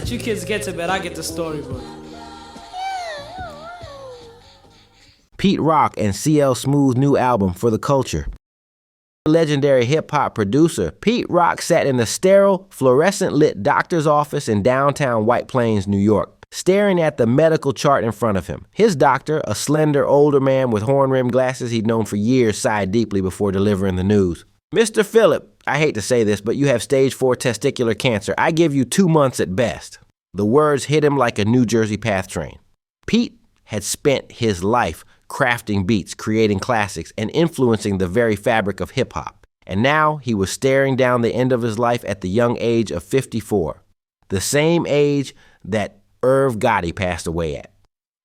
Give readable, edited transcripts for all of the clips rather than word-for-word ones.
Let you kids get to bed, I get the storybook. Pete Rock and C.L. Smooth's new album For the Culture. Legendary hip-hop producer Pete Rock sat in a sterile, fluorescent-lit doctor's office in downtown White Plains, New York, staring at the medical chart in front of him. His doctor, a slender, older man with horn-rimmed glasses he'd known for years, sighed deeply before delivering the news. Mr. Phillip, I hate to say this, but you have stage 4 testicular cancer. I give you 2 months at best. The words hit him like a New Jersey PATH train. Pete had spent his life crafting beats, creating classics, and influencing the very fabric of hip-hop. And now he was staring down the end of his life at the young age of 54, the same age that Irv Gotti passed away at.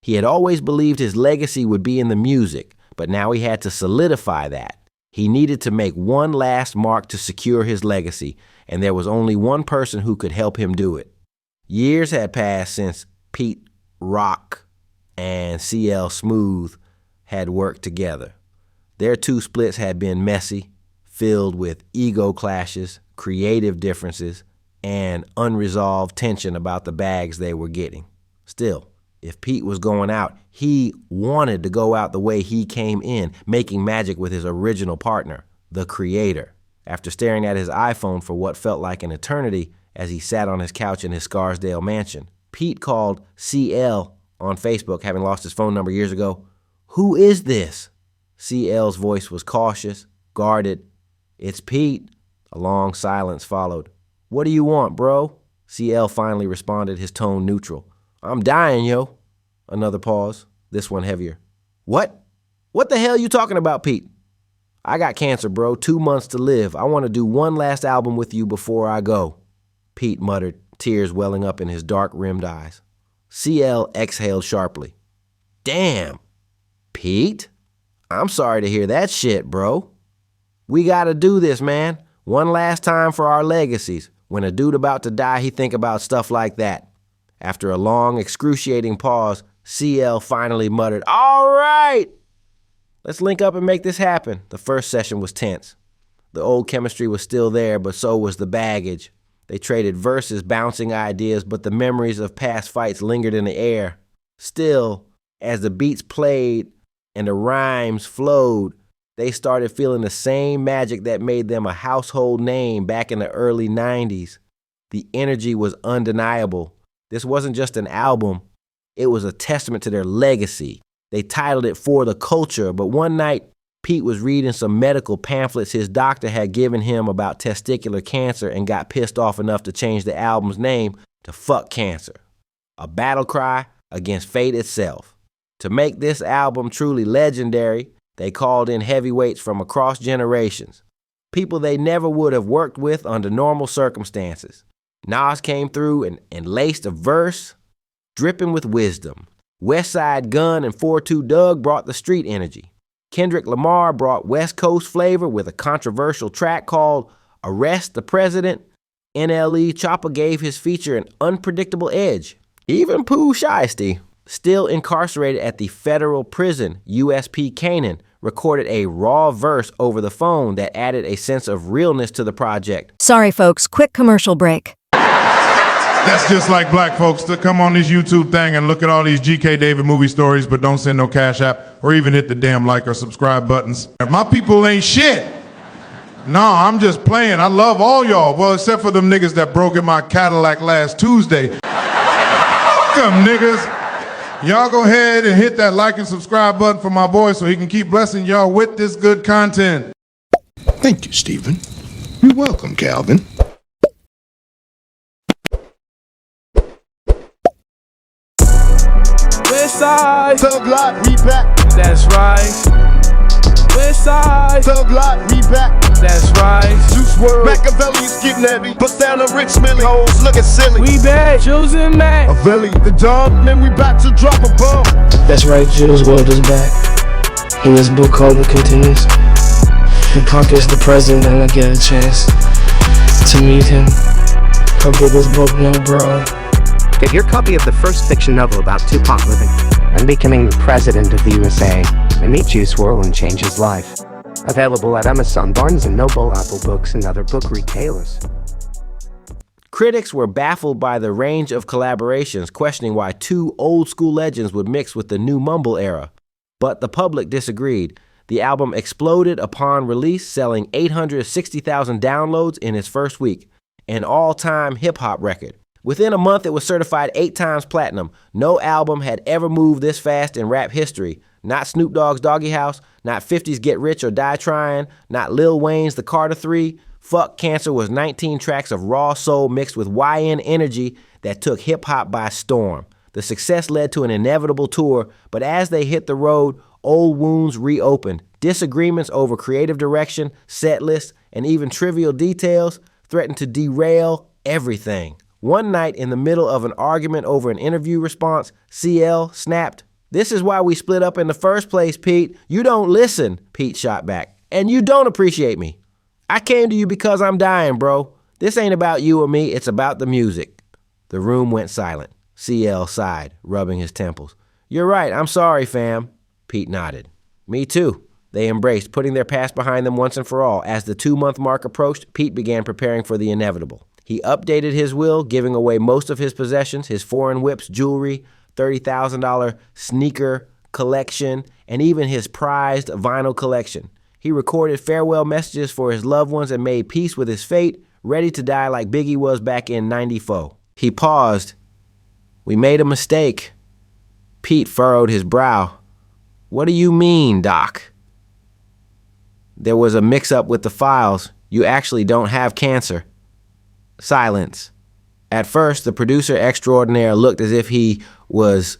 He had always believed his legacy would be in the music, but now he had to solidify that. He needed to make one last mark to secure his legacy, and there was only one person who could help him do it. Years had passed since Pete Rock and C.L. Smooth had worked together. Their two splits had been messy, filled with ego clashes, creative differences, and unresolved tension about the bags they were getting. Still, if Pete was going out, he wanted to go out the way he came in, making magic with his original partner, the creator. After staring at his iPhone for what felt like an eternity as he sat on his couch in his Scarsdale mansion, Pete called C.L. on Facebook, having lost his phone number years ago. "Who is this?" C.L.'s voice was cautious, guarded. "It's Pete." A long silence followed. "What do you want, bro?" C.L. finally responded, his tone neutral. "I'm dying, yo." Another pause, this one heavier. "What? What the hell you talking about, Pete?" "I got cancer, bro. 2 months to live. I want to do one last album with you before I go," Pete muttered, tears welling up in his dark-rimmed eyes. C.L. exhaled sharply. "Damn. Pete? I'm sorry to hear that shit, bro. We gotta do this, man. One last time for our legacies. When a dude about to die, he think about stuff like that." After a long, excruciating pause, C.L. finally muttered, "All right. Let's link up and make this happen." The first session was tense. The old chemistry was still there, but so was the baggage. They traded verses, bouncing ideas, but the memories of past fights lingered in the air. Still, as the beats played and the rhymes flowed, they started feeling the same magic that made them a household name back in the early 90s. The energy was undeniable. This wasn't just an album. It was a testament to their legacy. They titled it For the Culture, but one night, Pete was reading some medical pamphlets his doctor had given him about testicular cancer and got pissed off enough to change the album's name to Fuck Cancer, a battle cry against fate itself. To make this album truly legendary, they called in heavyweights from across generations, people they never would have worked with under normal circumstances. Nas came through and laced a verse dripping with wisdom. Westside Gunn and 4-2 Doug brought the street energy. Kendrick Lamar brought West Coast flavor with a controversial track called Arrest the President. NLE Choppa gave his feature an unpredictable edge. Even Pooh Shiesty, still incarcerated at the federal prison USP Canaan, recorded a raw verse over the phone that added a sense of realness to the project. Sorry, folks, quick commercial break. That's just like black folks to come on this YouTube thing and look at all these G.K. David movie stories, but don't send no Cash App or even hit the damn like or subscribe buttons. My people ain't shit. No, I'm just playing. I love all y'all. Well, except for them niggas that broke in my Cadillac last Tuesday. Fuck them niggas. Y'all go ahead and hit that like and subscribe button for my boy so he can keep blessing y'all with this good content. Thank you, Stephen. You're welcome, Calvin. Westside Thug Life, we back. That's right. Westside Thug Life, we back. That's right. Juice WRLD. Machiavelli's getting heavy. Bust down the rich Millie. Hoes looking silly. We back. Jules and Mac. Avelli, the dog. Man, we back to drop a bomb. That's right, Jules WRLD is back. In this book called The Continues. And Punk is the president and I get a chance to meet him. I'll get this book, no bro. Get your copy of the first fiction novel about Tupac living and becoming the president of the USA and meet Juice WRLD and change his life. Available at Amazon, Barnes & Noble, Apple Books, and other book retailers. Critics were baffled by the range of collaborations, questioning why two old-school legends would mix with the new mumble era. But the public disagreed. The album exploded upon release, selling 860,000 downloads in its first week, an all-time hip-hop record. Within a month, it was certified 8 times platinum. No album had ever moved this fast in rap history. Not Snoop Dogg's Doggy House, not 50's Get Rich or Die Trying, not Lil Wayne's The Carter 3. Fuck Cancer was 19 tracks of raw soul mixed with YN energy that took hip-hop by storm. The success led to an inevitable tour, but as they hit the road, old wounds reopened. Disagreements over creative direction, set lists, and even trivial details threatened to derail everything. One night, in the middle of an argument over an interview response, CL snapped, "This is why we split up in the first place, Pete. You don't listen," Pete shot back. "And you don't appreciate me. I came to you because I'm dying, bro. This ain't about you or me, it's about the music." The room went silent. CL sighed, rubbing his temples. "You're right, I'm sorry, fam." Pete nodded. "Me too." They embraced, putting their past behind them once and for all. As the 2-month mark approached, Pete began preparing for the inevitable. He updated his will, giving away most of his possessions, his foreign whips, jewelry, $30,000 sneaker collection, and even his prized vinyl collection. He recorded farewell messages for his loved ones and made peace with his fate, ready to die like Biggie was back in '94. He paused. "We made a mistake." Pete furrowed his brow. "What do you mean, Doc?" "There was a mix-up with the files. You actually don't have cancer." Silence. At first, the producer extraordinaire looked as if he was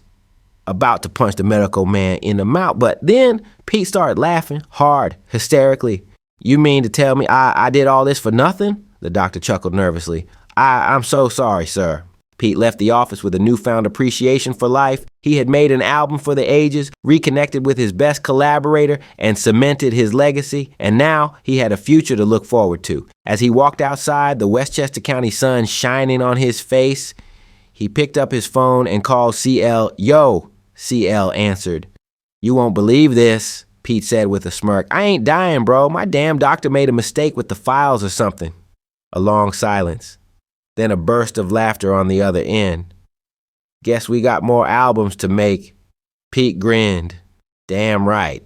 about to punch the medical man in the mouth, but then Pete started laughing, hard, hysterically. "You mean to tell me I did all this for nothing?" The doctor chuckled nervously. I'm so sorry, sir." Pete left the office with a newfound appreciation for life. He had made an album for the ages, reconnected with his best collaborator, and cemented his legacy, and now he had a future to look forward to. As he walked outside, the Westchester County sun shining on his face, he picked up his phone and called CL. "Yo," CL answered. "You won't believe this," Pete said with a smirk. "I ain't dying, bro. My damn doctor made a mistake with the files or something." A long silence. Then a burst of laughter on the other end. "Guess we got more albums to make." Pete grinned. "Damn right."